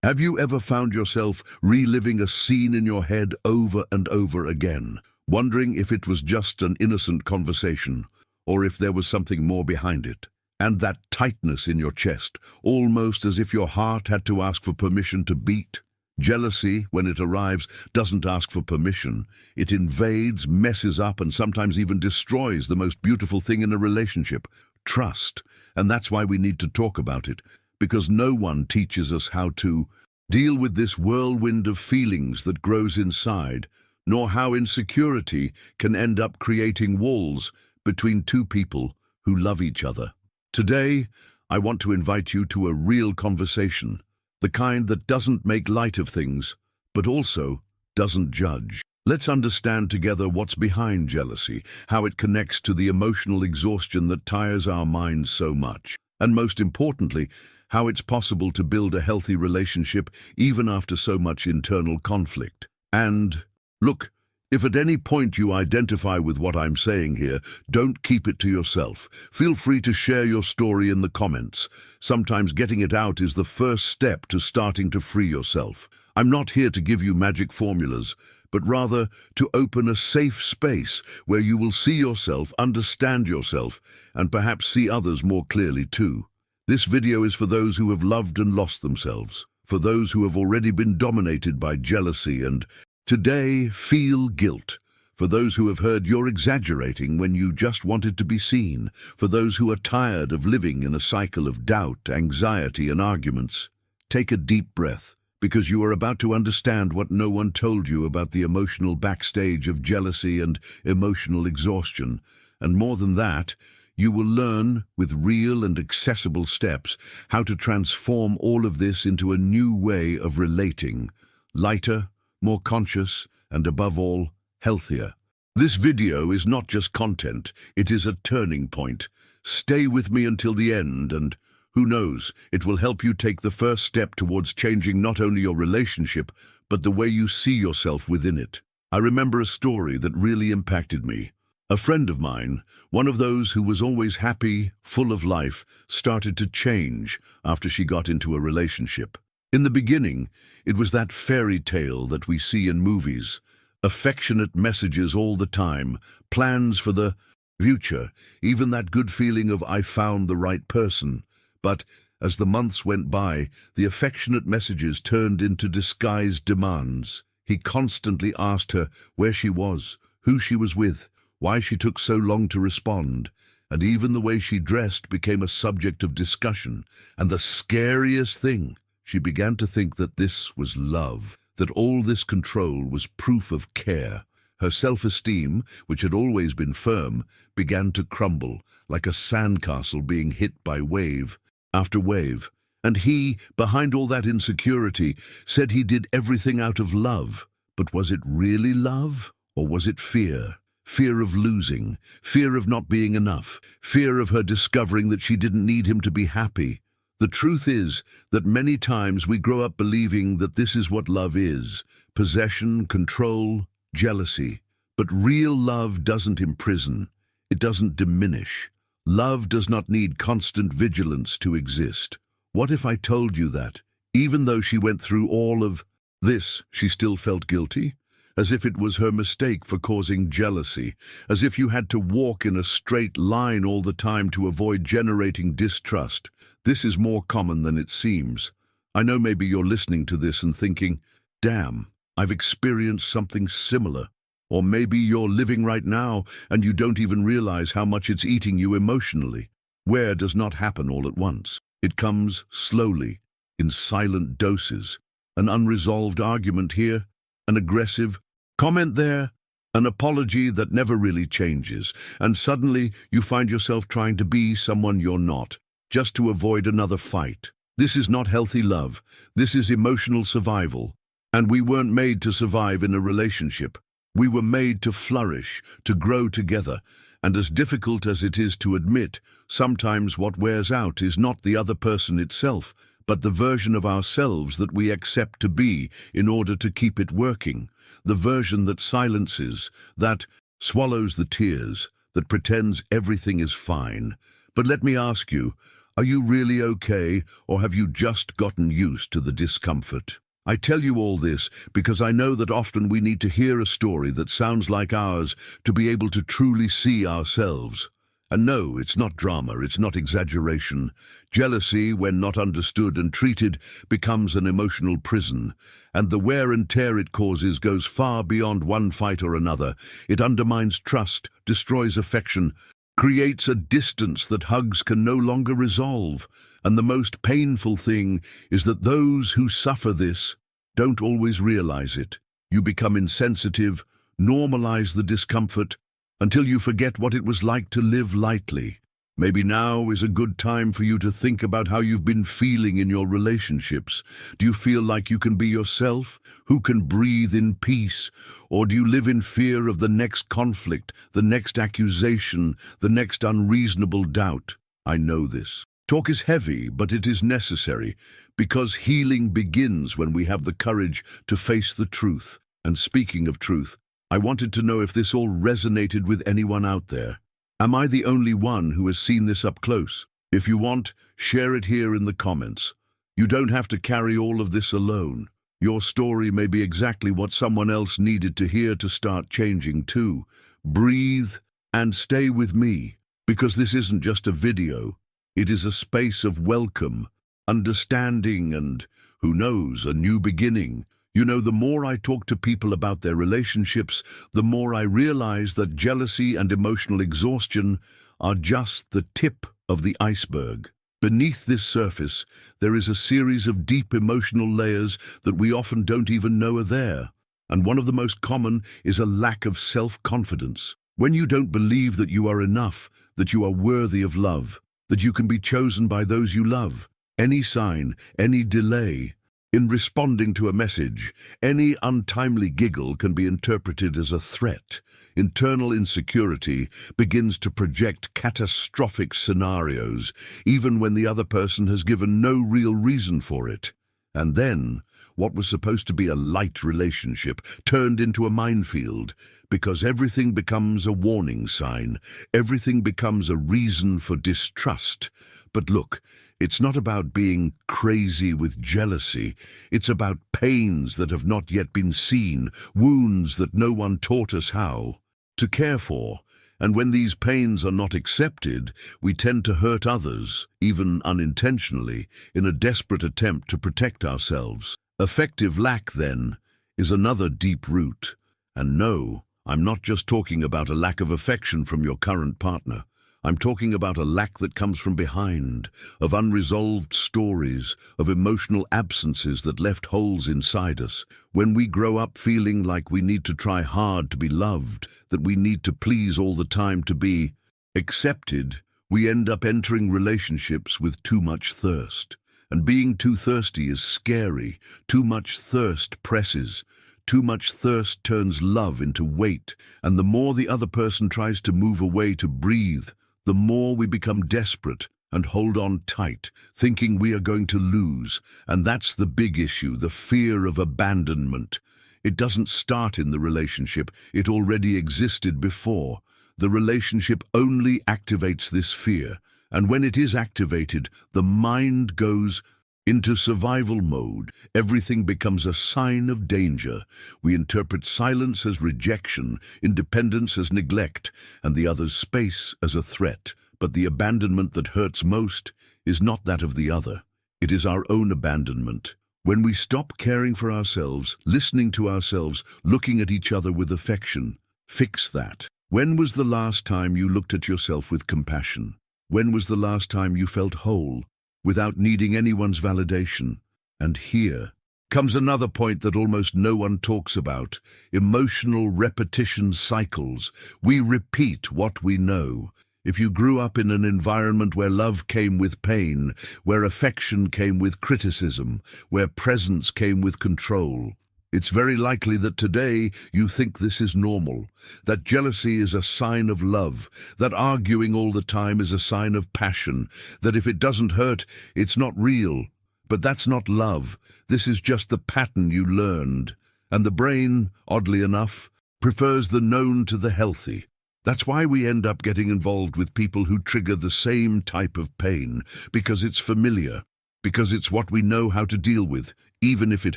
Have you ever found yourself reliving a scene in your head over and over again, wondering if it was just an innocent conversation, or if there was something more behind it? And that tightness in your chest, almost as if your heart had to ask for permission to beat. Jealousy, when it arrives, doesn't ask for permission. It invades, messes up, and sometimes even destroys the most beautiful thing in a relationship, trust. And that's why we need to talk about it, because no one teaches us how to deal with this whirlwind of feelings that grows inside, nor how insecurity can end up creating walls between two people who love each other. Today, I want to invite you to a real conversation, the kind that doesn't make light of things, but also doesn't judge. Let's understand together what's behind jealousy, how it connects to the emotional exhaustion that tires our minds so much, and most importantly, how it's possible to build a healthy relationship even after so much internal conflict. And, look, if at any point you identify with what I'm saying here, don't keep it to yourself. Feel free to share your story in the comments. Sometimes getting it out is the first step to starting to free yourself. I'm not here to give you magic formulas, but rather to open a safe space where you will see yourself, understand yourself, and perhaps see others more clearly too. This video is for those who have loved and lost themselves, for those who have already been dominated by jealousy and today feel guilt, for those who have heard you're exaggerating when you just wanted to be seen, for those who are tired of living in a cycle of doubt, anxiety, and arguments. Take a deep breath, because you are about to understand what no one told you about the emotional backstage of jealousy and emotional exhaustion. And more than that, you will learn, with real and accessible steps, how to transform all of this into a new way of relating, lighter, more conscious, and above all, healthier. This video is not just content, it is a turning point. Stay with me until the end, and who knows, it will help you take the first step towards changing not only your relationship, but the way you see yourself within it. I remember a story that really impacted me. A friend of mine, one of those who was always happy, full of life, started to change after she got into a relationship. In the beginning, it was that fairy tale that we see in movies. Affectionate messages all the time, plans for the future, even that good feeling of "I found the right person." But as the months went by, the affectionate messages turned into disguised demands. He constantly asked her where she was, who she was with, why she took so long to respond, and even the way she dressed became a subject of discussion. And the scariest thing, she began to think that this was love, that all this control was proof of care. Her self-esteem, which had always been firm, began to crumble, like a sandcastle being hit by wave after wave. And he, behind all that insecurity, said he did everything out of love. But was it really love, or was it fear? Fear of losing, fear of not being enough, fear of her discovering that she didn't need him to be happy. The truth is that many times we grow up believing that this is what love is: possession, control, jealousy. But real love doesn't imprison. It doesn't diminish. Love does not need constant vigilance to exist. What if I told you that, even though she went through all of this, she still felt guilty? As if it was her mistake for causing jealousy, as if you had to walk in a straight line all the time to avoid generating distrust. This is more common than it seems. I know maybe you're listening to this and thinking, damn, I've experienced something similar. Or maybe you're living right now and you don't even realize how much it's eating you emotionally. Where does not happen all at once. It comes slowly, in silent doses. An unresolved argument here, an aggressive comment there, an apology that never really changes, and suddenly you find yourself trying to be someone you're not, just to avoid another fight. This is not healthy love. This is emotional survival. And we weren't made to survive in a relationship. We were made to flourish, to grow together. And as difficult as it is to admit, sometimes what wears out is not the other person itself, but the version of ourselves that we accept to be in order to keep it working. The version that silences, that swallows the tears, that pretends everything is fine. But let me ask you, Are you really okay, or have you just gotten used to the discomfort? I tell you all this because I know that often we need to hear a story that sounds like ours to be able to truly see ourselves. And no, it's not drama, it's not exaggeration. Jealousy, when not understood and treated, becomes an emotional prison, and the wear and tear it causes goes far beyond one fight or another. It undermines trust, destroys affection, creates a distance that hugs can no longer resolve. And the most painful thing is that those who suffer this don't always realize it. You become insensitive, normalize the discomfort, until you forget what it was like to live lightly. Maybe now is a good time for you to think about how you've been feeling in your relationships. Do you feel like you can be yourself, who can breathe in peace? Or do you live in fear of the next conflict, the next accusation, the next unreasonable doubt? I know this. Talk is heavy, but it is necessary, because healing begins when we have the courage to face the truth. And speaking of truth, I wanted to know if this all resonated with anyone out there. Am I the only one who has seen this up close? If you want, share it here in the comments. You don't have to carry all of this alone. Your story may be exactly what someone else needed to hear to start changing too. Breathe and stay with me, because this isn't just a video. It is a space of welcome, understanding, and, who knows, a new beginning. You know, the more I talk to people about their relationships, the more I realize that jealousy and emotional exhaustion are just the tip of the iceberg. Beneath this surface, there is a series of deep emotional layers that we often don't even know are there. And one of the most common is a lack of self-confidence. When you don't believe that you are enough, that you are worthy of love, that you can be chosen by those you love, any sign, any delay in responding to a message, any untimely giggle can be interpreted as a threat. Internal insecurity begins to project catastrophic scenarios, even when the other person has given no real reason for it. And then, what was supposed to be a light relationship turned into a minefield, because everything becomes a warning sign, everything becomes a reason for distrust. But look, it's not about being crazy with jealousy. It's about pains that have not yet been seen, wounds that no one taught us how to care for. And when these pains are not accepted, we tend to hurt others, even unintentionally, in a desperate attempt to protect ourselves. Affective lack, then, is another deep root. And no, I'm not just talking about a lack of affection from your current partner. I'm talking about a lack that comes from behind, of unresolved stories, of emotional absences that left holes inside us. When we grow up feeling like we need to try hard to be loved, that we need to please all the time to be accepted, we end up entering relationships with too much thirst. And being too thirsty is scary. Too much thirst presses. Too much thirst turns love into weight. And the more the other person tries to move away to breathe, the more we become desperate and hold on tight, thinking we are going to lose. And that's the big issue, the fear of abandonment. It doesn't start in the relationship, it already existed before. The relationship only activates this fear. And when it is activated, the mind goes into survival mode. Everything becomes a sign of danger. We interpret silence as rejection, independence as neglect, and the other's space as a threat. But the abandonment that hurts most is not that of the other. It is our own abandonment. When we stop caring for ourselves, listening to ourselves, looking at each other with affection, fix that. When was the last time you looked at yourself with compassion? When was the last time you felt whole, without needing anyone's validation? And here comes another point that almost no one talks about: emotional repetition cycles. We repeat what we know. If you grew up in an environment where love came with pain, where affection came with criticism, where presence came with control, it's very likely that today you think this is normal, that jealousy is a sign of love, that arguing all the time is a sign of passion, that if it doesn't hurt, it's not real. But that's not love. This is just the pattern you learned. And the brain, oddly enough, prefers the known to the healthy. That's why we end up getting involved with people who trigger the same type of pain, because it's familiar, because it's what we know how to deal with, even if it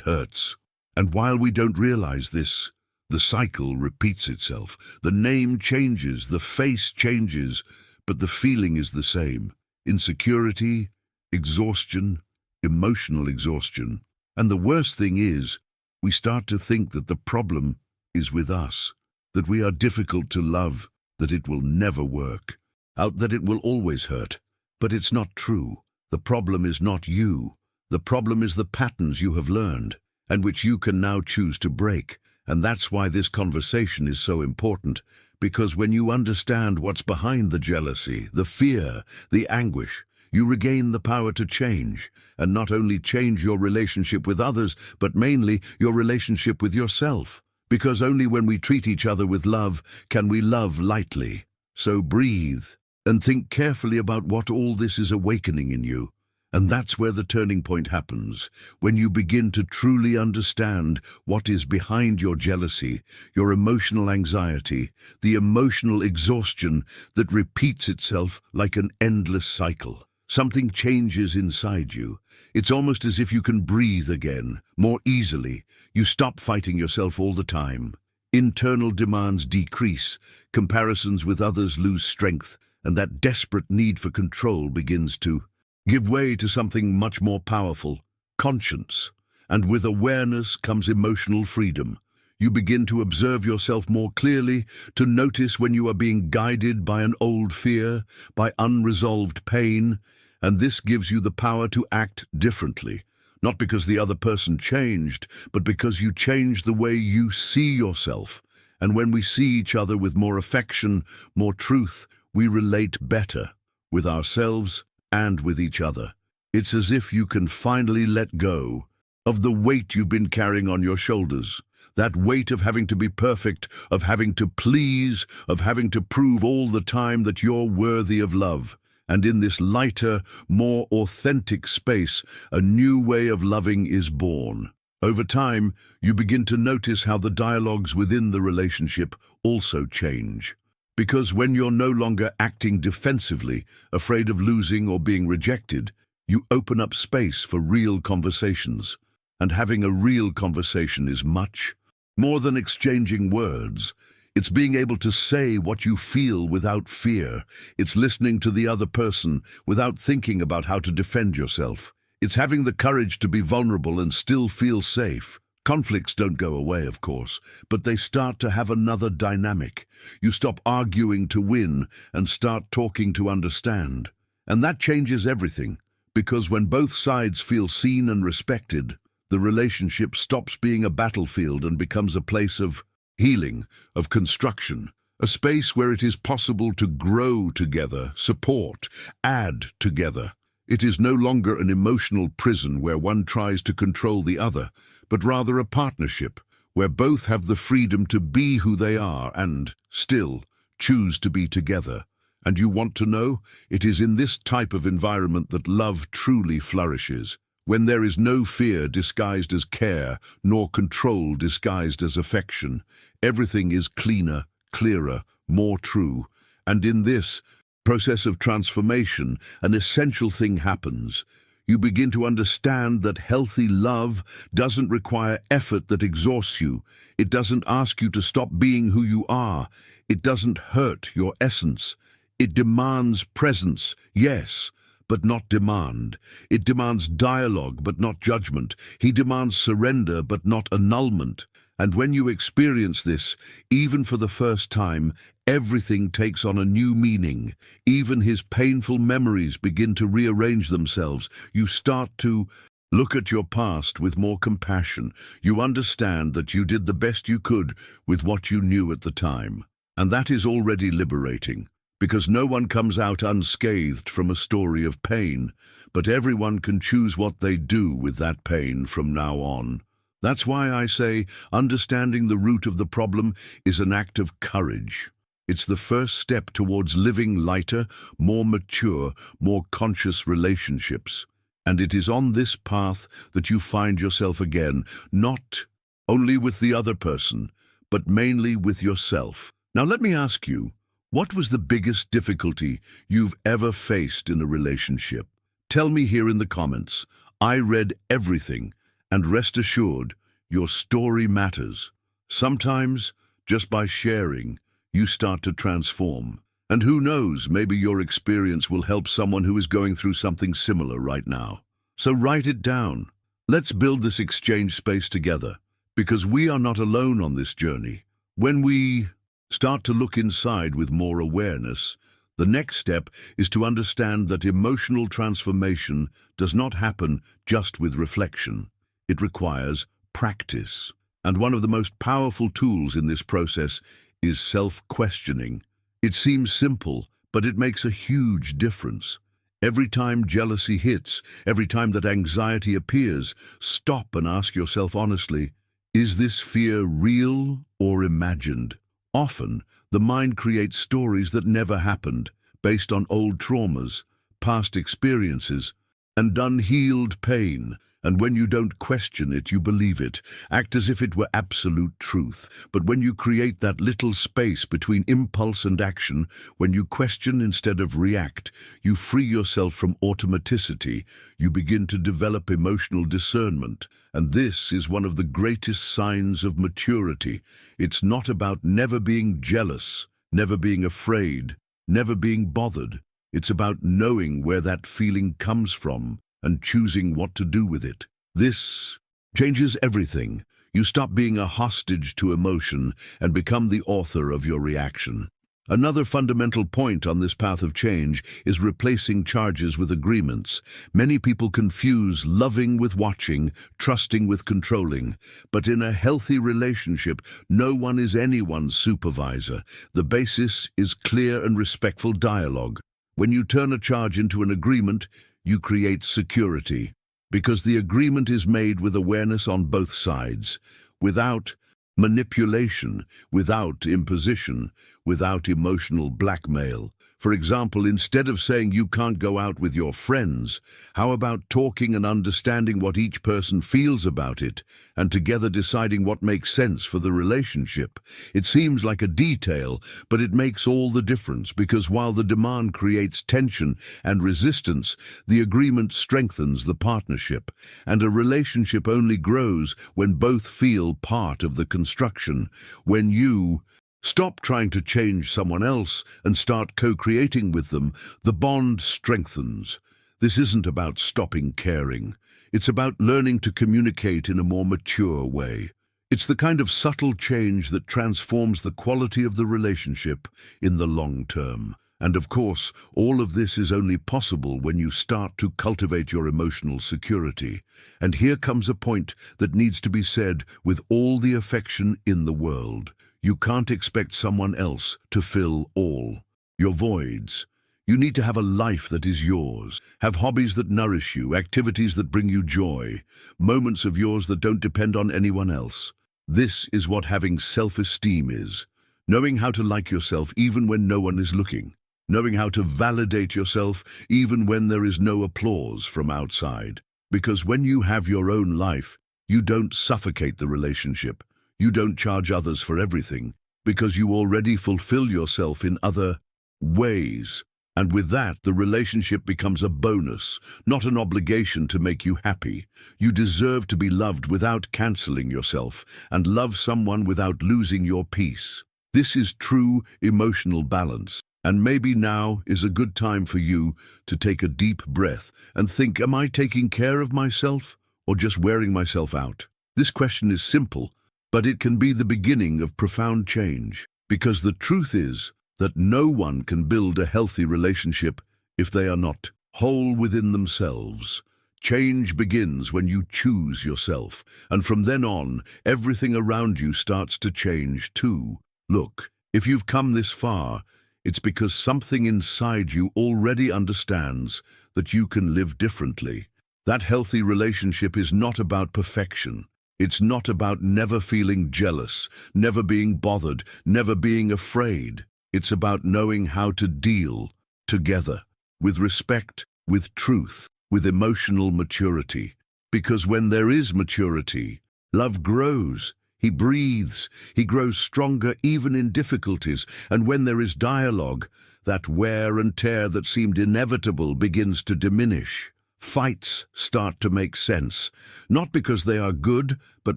hurts. And while we don't realize this, the cycle repeats itself. The name changes, the face changes, but the feeling is the same. Insecurity, exhaustion, emotional exhaustion. And the worst thing is, we start to think that the problem is with us, that we are difficult to love, that it will never work, that it will always hurt. But it's not true. The problem is not you. The problem is the patterns you have learned, and which you can now choose to break. And that's why this conversation is so important, because when you understand what's behind the jealousy, the fear, the anguish, you regain the power to change, and not only change your relationship with others, but mainly your relationship with yourself. Because only when we treat each other with love can we love lightly. So breathe and think carefully about what all this is awakening in you. And that's where the turning point happens, when you begin to truly understand what is behind your jealousy, your emotional anxiety, the emotional exhaustion that repeats itself like an endless cycle. Something changes inside you. It's almost as if you can breathe again, more easily. You stop fighting yourself all the time. Internal demands decrease, comparisons with others lose strength, and that desperate need for control begins to give way to something much more powerful, conscience. And with awareness comes emotional freedom. You begin to observe yourself more clearly, to notice when you are being guided by an old fear, by unresolved pain, and this gives you the power to act differently, not because the other person changed, but because you changed the way you see yourself. And when we see each other with more affection, more truth, we relate better with ourselves and with each other. It's as if you can finally let go of the weight you've been carrying on your shoulders. That weight of having to be perfect, of having to please, of having to prove all the time that you're worthy of love. And in this lighter, more authentic space, a new way of loving is born. Over time, you begin to notice how the dialogues within the relationship also change. Because when you're no longer acting defensively, afraid of losing or being rejected, you open up space for real conversations. And having a real conversation is much more than exchanging words. It's being able to say what you feel without fear. It's listening to the other person without thinking about how to defend yourself. It's having the courage to be vulnerable and still feel safe. Conflicts don't go away, of course, but they start to have another dynamic. You stop arguing to win and start talking to understand. And that changes everything, because when both sides feel seen and respected, the relationship stops being a battlefield and becomes a place of healing, of construction, a space where it is possible to grow together, support, add together. It is no longer an emotional prison where one tries to control the other, but rather a partnership where both have the freedom to be who they are and, still, choose to be together. And you want to know? It is in this type of environment that love truly flourishes, when there is no fear disguised as care, nor control disguised as affection. Everything is cleaner, clearer, more true. And in this process of transformation, an essential thing happens. You begin to understand that healthy love doesn't require effort that exhausts you. It doesn't ask you to stop being who you are. It doesn't hurt your essence. It demands presence, yes, but not demand. It demands dialogue, but not judgment. He demands surrender, but not annulment. And when you experience this, even for the first time, everything takes on a new meaning. Even his painful memories begin to rearrange themselves. You start to look at your past with more compassion. You understand that you did the best you could with what you knew at the time. And that is already liberating, because no one comes out unscathed from a story of pain, but everyone can choose what they do with that pain from now on. That's why I say understanding the root of the problem is an act of courage. It's the first step towards living lighter, more mature, more conscious relationships. And it is on this path that you find yourself again, not only with the other person, but mainly with yourself. Now let me ask you, What was the biggest difficulty you've ever faced in a relationship? Tell me here in the comments. I read everything, and rest assured, your story matters. Sometimes, just by sharing, you start to transform. And who knows, maybe your experience will help someone who is going through something similar right now. So write it down. Let's build this exchange space together, because we are not alone on this journey. When we start to look inside with more awareness, the next step is to understand that emotional transformation does not happen just with reflection. It requires practice. And one of the most powerful tools in this process is self-questioning. It seems simple, but it makes a huge difference. Every time jealousy hits, every time that anxiety appears, stop and ask yourself honestly, is this fear real or imagined? Often, the mind creates stories that never happened, based on old traumas, past experiences, and unhealed pain. And when you don't question it, you believe it, act as if it were absolute truth. But when you create that little space between impulse and action, when you question instead of react, you free yourself from automaticity, you begin to develop emotional discernment. And this is one of the greatest signs of maturity. It's not about never being jealous, never being afraid, never being bothered. It's about knowing where that feeling comes from and choosing what to do with it. This changes everything. You stop being a hostage to emotion and become the author of your reaction. Another fundamental point on this path of change is replacing charges with agreements. Many people confuse loving with watching, trusting with controlling. But in a healthy relationship, no one is anyone's supervisor. The basis is clear and respectful dialogue. When you turn a charge into an agreement, you create security, because the agreement is made with awareness on both sides, without manipulation, without imposition, without emotional blackmail. For example, instead of saying you can't go out with your friends, how about talking and understanding what each person feels about it, and together deciding what makes sense for the relationship? It seems like a detail, but it makes all the difference, because while the demand creates tension and resistance, the agreement strengthens the partnership, and a relationship only grows when both feel part of the construction. When you stop trying to change someone else and start co-creating with them, the bond strengthens. This isn't about stopping caring. It's about learning to communicate in a more mature way. It's the kind of subtle change that transforms the quality of the relationship in the long term. And of course, all of this is only possible when you start to cultivate your emotional security. And here comes a point that needs to be said with all the affection in the world. You can't expect someone else to fill all your voids. You need to have a life that is yours. Have hobbies that nourish you, activities that bring you joy, moments of yours that don't depend on anyone else. This is what having self-esteem is. Knowing how to like yourself even when no one is looking. Knowing how to validate yourself even when there is no applause from outside. Because when you have your own life, you don't suffocate the relationship. You don't charge others for everything, because you already fulfill yourself in other ways. And with that, the relationship becomes a bonus, not an obligation to make you happy. You deserve to be loved without canceling yourself, and love someone without losing your peace. This is true emotional balance. And maybe now is a good time for you to take a deep breath and think, am I taking care of myself or just wearing myself out? This question is simple, but it can be the beginning of profound change, because the truth is that no one can build a healthy relationship if they are not whole within themselves. Change begins when you choose yourself, and from then on, everything around you starts to change too. Look, if you've come this far, it's because something inside you already understands that you can live differently. That healthy relationship is not about perfection. It's not about never feeling jealous, never being bothered, never being afraid. It's about knowing how to deal together, with respect, with truth, with emotional maturity. Because when there is maturity, love grows. He breathes, he grows stronger even in difficulties, and when there is dialogue, that wear and tear that seemed inevitable begins to diminish. Fights start to make sense, not because they are good, but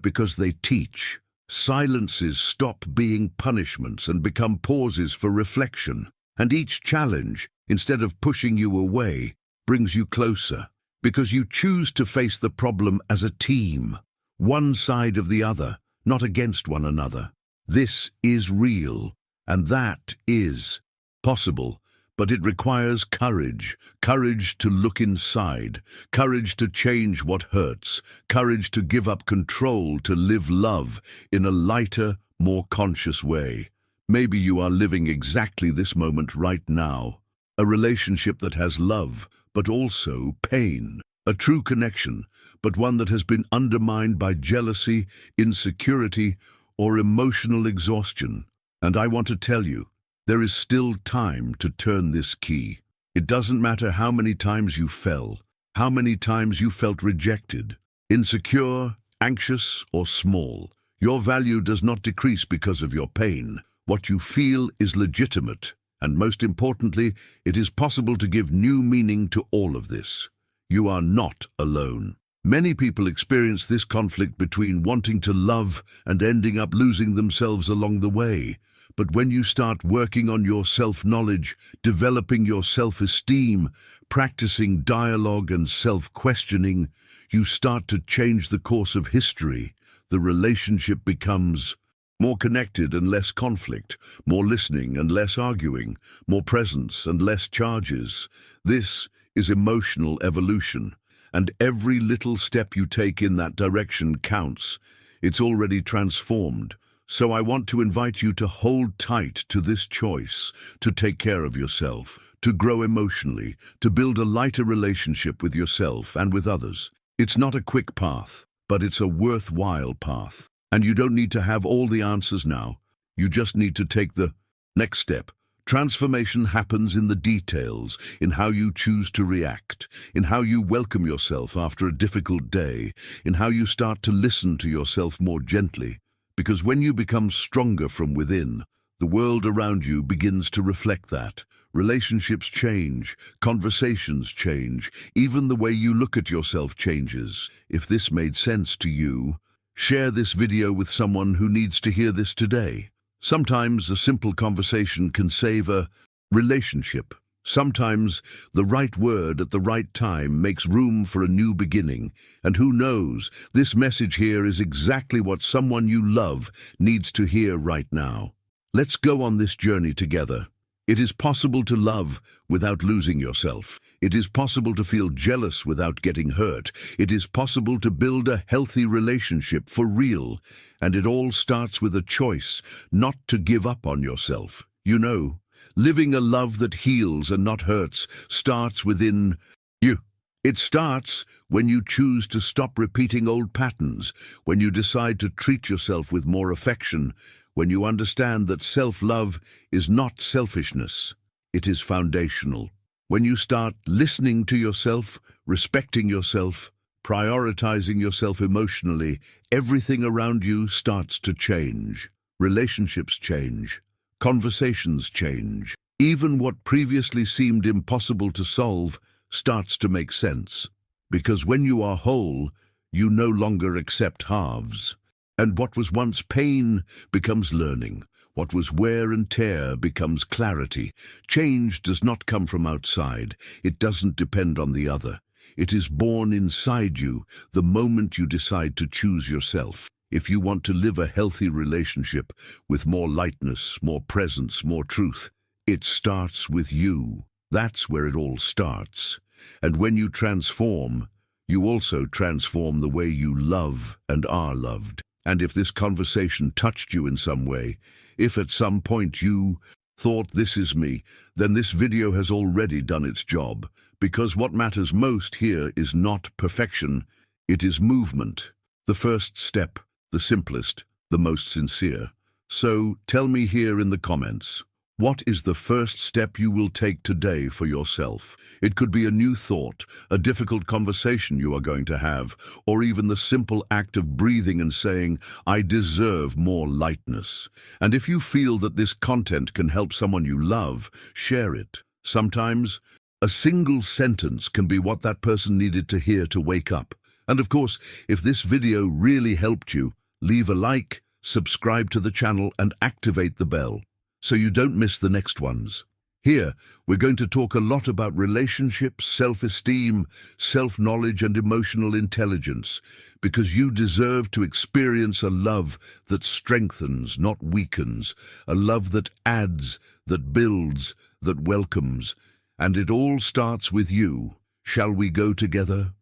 because they teach. Silences stop being punishments and become pauses for reflection. And each challenge, instead of pushing you away, brings you closer, because you choose to face the problem as a team, one side of the other, not against one another. This is real, and that is possible. But it requires courage, courage to look inside, courage to change what hurts, courage to give up control, to live love in a lighter, more conscious way. Maybe you are living exactly this moment right now, a relationship that has love, but also pain, a true connection, but one that has been undermined by jealousy, insecurity, or emotional exhaustion. And I want to tell you, there is still time to turn this key. It doesn't matter how many times you fell, how many times you felt rejected, insecure, anxious, or small. Your value does not decrease because of your pain. What you feel is legitimate, and most importantly, it is possible to give new meaning to all of this. You are not alone. Many people experience this conflict between wanting to love and ending up losing themselves along the way. But when you start working on your self-knowledge, developing your self-esteem, practicing dialogue and self-questioning, you start to change the course of history. The relationship becomes more connected and less conflict, more listening and less arguing, more presence and less charges. This is emotional evolution, and every little step you take in that direction counts. It's already transformed. So I want to invite you to hold tight to this choice, to take care of yourself, to grow emotionally, to build a lighter relationship with yourself and with others. It's not a quick path, but it's a worthwhile path. And you don't need to have all the answers now. You just need to take the next step. Transformation happens in the details, in how you choose to react, in how you welcome yourself after a difficult day, in how you start to listen to yourself more gently. Because when you become stronger from within, the world around you begins to reflect that. Relationships change, conversations change, even the way you look at yourself changes. If this made sense to you, share this video with someone who needs to hear this today. Sometimes a simple conversation can save a relationship. Sometimes the right word at the right time makes room for a new beginning. And who knows, this message here is exactly what someone you love needs to hear right now. Let's go on this journey together. It is possible to love without losing yourself. It is possible to feel jealous without getting hurt. It is possible to build a healthy relationship for real. And it all starts with a choice not to give up on yourself. You know, living a love that heals and not hurts starts within you. It starts when you choose to stop repeating old patterns, when you decide to treat yourself with more affection, when you understand that self-love is not selfishness, it is foundational. When you start listening to yourself, respecting yourself, prioritizing yourself emotionally, everything around you starts to change. Relationships change. Conversations change. Even what previously seemed impossible to solve starts to make sense. Because when you are whole, you no longer accept halves. And what was once pain becomes learning. What was wear and tear becomes clarity. Change does not come from outside. It doesn't depend on the other. It is born inside you the moment you decide to choose yourself. If you want to live a healthy relationship with more lightness, more presence, more truth, it starts with you. That's where it all starts. And when you transform, you also transform the way you love and are loved. And if this conversation touched you in some way, if at some point you thought this is me, then this video has already done its job. Because what matters most here is not perfection, it is movement. The first step, the simplest, the most sincere. So tell me here in the comments, What is the first step you will take today for yourself? It could be a new thought, a difficult conversation you are going to have, or even the simple act of breathing and saying, "I deserve more lightness." And if you feel that this content can help someone you love, share it. Sometimes, a single sentence can be what that person needed to hear to wake up. And of course, if this video really helped you, leave a like, subscribe to the channel, and activate the bell, so you don't miss the next ones. Here, we're going to talk a lot about relationships, self-esteem, self-knowledge, and emotional intelligence, because you deserve to experience a love that strengthens, not weakens, a love that adds, that builds, that welcomes. And it all starts with you. Shall we go together?